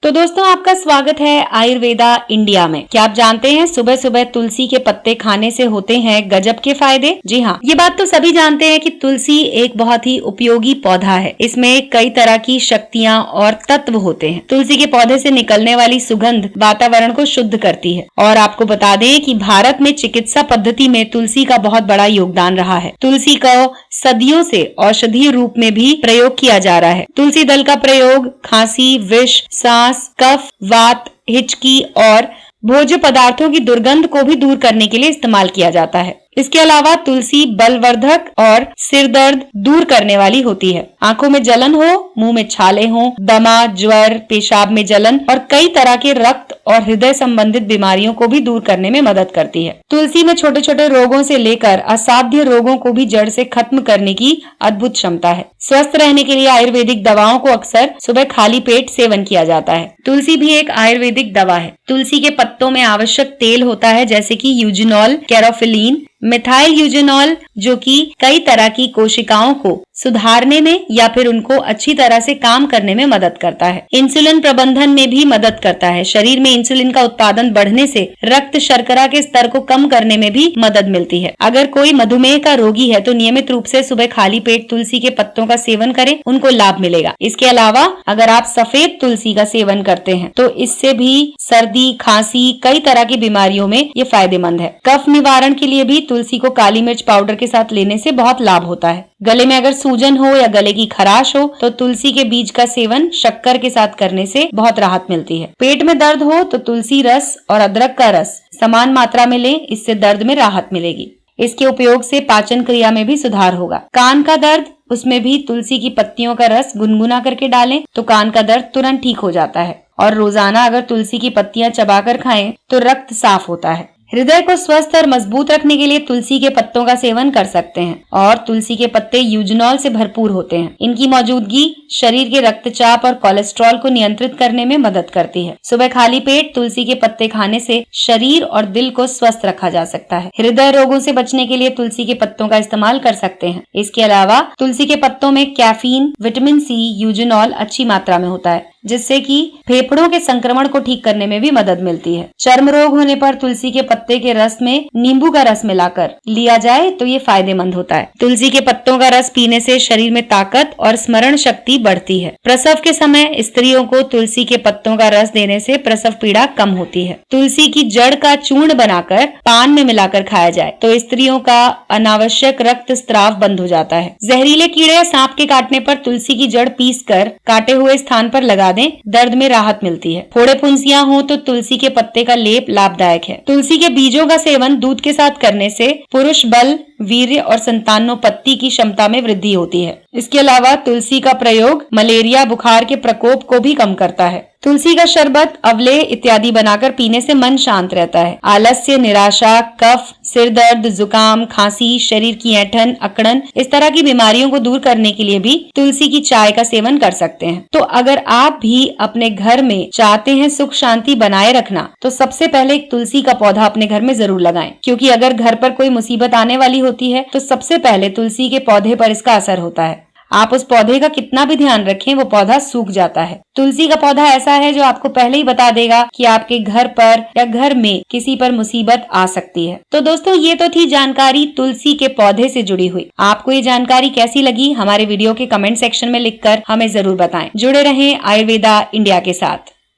तो दोस्तों आपका स्वागत है आयुर्वेदा इंडिया में। क्या आप जानते हैं सुबह सुबह तुलसी के पत्ते खाने से होते हैं गजब के फायदे। जी हाँ, ये बात तो सभी जानते हैं कि तुलसी एक बहुत ही उपयोगी पौधा है। इसमें कई तरह की शक्तियाँ और तत्व होते हैं। तुलसी के पौधे से निकलने वाली सुगंध वातावरण को शुद्ध करती है। और आपको बता दें कि भारत में चिकित्सा पद्धति में तुलसी का बहुत बड़ा योगदान रहा है। तुलसी को सदियों से औषधीय रूप में भी प्रयोग किया जा रहा है। तुलसी दल का प्रयोग खांसी, विष, सांस, कफ, वात, हिचकी और भोज्य पदार्थों की दुर्गंध को भी दूर करने के लिए इस्तेमाल किया जाता है। इसके अलावा तुलसी बलवर्धक और सिर दर्द दूर करने वाली होती है। आंखों में जलन हो, मुंह में छाले हो, दमा, ज्वर, पेशाब में जलन और कई तरह के रक्त और हृदय संबंधित बीमारियों को भी दूर करने में मदद करती है। तुलसी में छोटे छोटे रोगों से लेकर असाध्य रोगों को भी जड़ से खत्म करने की अद्भुत क्षमता है। स्वस्थ रहने के लिए आयुर्वेदिक दवाओं को अक्सर सुबह खाली पेट सेवन किया जाता है। तुलसी भी एक आयुर्वेदिक दवा है। तुलसी के पत्तों में आवश्यक तेल होता है जैसे कि यूजिनॉल, कैरोफिलीन, मिथाइल यूजिनॉल, जो कि कई तरह की कोशिकाओं को सुधारने में या फिर उनको अच्छी तरह से काम करने में मदद करता है। इंसुलिन प्रबंधन में भी मदद करता है। शरीर में इंसुलिन का उत्पादन बढ़ने से रक्त शर्करा के स्तर को कम करने में भी मदद मिलती है। अगर कोई मधुमेह का रोगी है तो नियमित रूप से सुबह खाली पेट तुलसी के पत्तों का सेवन करें, उनको लाभ मिलेगा। इसके अलावा अगर आप सफेद तुलसी का सेवन करते हैं तो इससे भी सर्दी, खांसी, कई तरह की बीमारियों में ये फायदेमंद है। कफ निवारण के लिए भी तुलसी को काली मिर्च पाउडर के साथ लेने से बहुत लाभ होता है। गले में अगर सूजन हो या गले की खराश हो तो तुलसी के बीज का सेवन शक्कर के साथ करने से बहुत राहत मिलती है। पेट में दर्द हो तो तुलसी रस और अदरक का रस समान मात्रा में लें, इससे दर्द में राहत मिलेगी। इसके उपयोग से पाचन क्रिया में भी सुधार होगा। कान का दर्द, उसमें भी तुलसी की पत्तियों का रस गुनगुना करके डालें तो कान का दर्द तुरंत ठीक हो जाता है। और रोजाना अगर तुलसी की पत्तियां चबाकर खाएं तो रक्त साफ होता है। हृदय को स्वस्थ और मजबूत रखने के लिए तुलसी के पत्तों का सेवन कर सकते हैं। और तुलसी के पत्ते यूजिनॉल से भरपूर होते हैं। इनकी मौजूदगी शरीर के रक्तचाप और कोलेस्ट्रॉल को नियंत्रित करने में मदद करती है। सुबह खाली पेट तुलसी के पत्ते खाने से शरीर और दिल को स्वस्थ रखा जा सकता है। हृदय रोगों से बचने के लिए तुलसी के पत्तों का इस्तेमाल कर सकते हैं। इसके अलावा तुलसी के पत्तों में कैफीन, विटामिन सी, यूजिनॉल अच्छी मात्रा में होता है, जिससे कि फेफड़ों के संक्रमण को ठीक करने में भी मदद मिलती है। चर्म रोग होने पर तुलसी के पत्ते के रस में नींबू का रस मिलाकर लिया जाए तो ये फायदेमंद होता है। तुलसी के पत्तों का रस पीने से शरीर में ताकत और स्मरण शक्ति बढ़ती है। प्रसव के समय स्त्रियों को तुलसी के पत्तों का रस देने से प्रसव पीड़ा कम होती है। तुलसी की जड़ का चूर्ण बनाकर पान में मिलाकर खाया जाए तो स्त्रियों का अनावश्यक रक्त स्त्राव बंद हो जाता है। जहरीले कीड़े या सांप के काटने पर तुलसी की जड़ पीसकर काटे हुए स्थान पर लगा दें, दर्द में राहत मिलती है। फोड़े फुंसियां हो तो तुलसी के पत्ते का लेप लाभदायक है। तुलसी के बीजों का सेवन दूध के साथ करने से पुरुष बल, वीर्य और संतानोत्पत्ति की क्षमता में वृद्धि होती है। इसके अलावा तुलसी का प्रयोग मलेरिया बुखार के प्रकोप को भी कम करता है। तुलसी का शरबत, अवले इत्यादि बनाकर पीने से मन शांत रहता है। आलस्य, निराशा, कफ, सिर दर्द, जुकाम, खांसी, शरीर की ऐंठन, अकड़न, इस तरह की बीमारियों को दूर करने के लिए भी तुलसी की चाय का सेवन कर सकते हैं। तो अगर आप भी अपने घर में चाहते हैं सुख शांति बनाए रखना तो सबसे पहले एक तुलसी का पौधा अपने घर में जरूर लगाएं, क्योंकि अगर घर पर कोई मुसीबत आने वाली होती है तो सबसे पहले तुलसी के पौधे पर इसका असर होता है। आप उस पौधे का कितना भी ध्यान रखें, वो पौधा सूख जाता है। तुलसी का पौधा ऐसा है जो आपको पहले ही बता देगा कि आपके घर पर या घर में किसी पर मुसीबत आ सकती है। तो दोस्तों ये तो थी जानकारी तुलसी के पौधे से जुड़ी हुई। आपको ये जानकारी कैसी लगी हमारे वीडियो के कमेंट सेक्शन में लिखकर हमें जरूर बताएं। जुड़े रहें आयुर्वेदा इंडिया के साथ।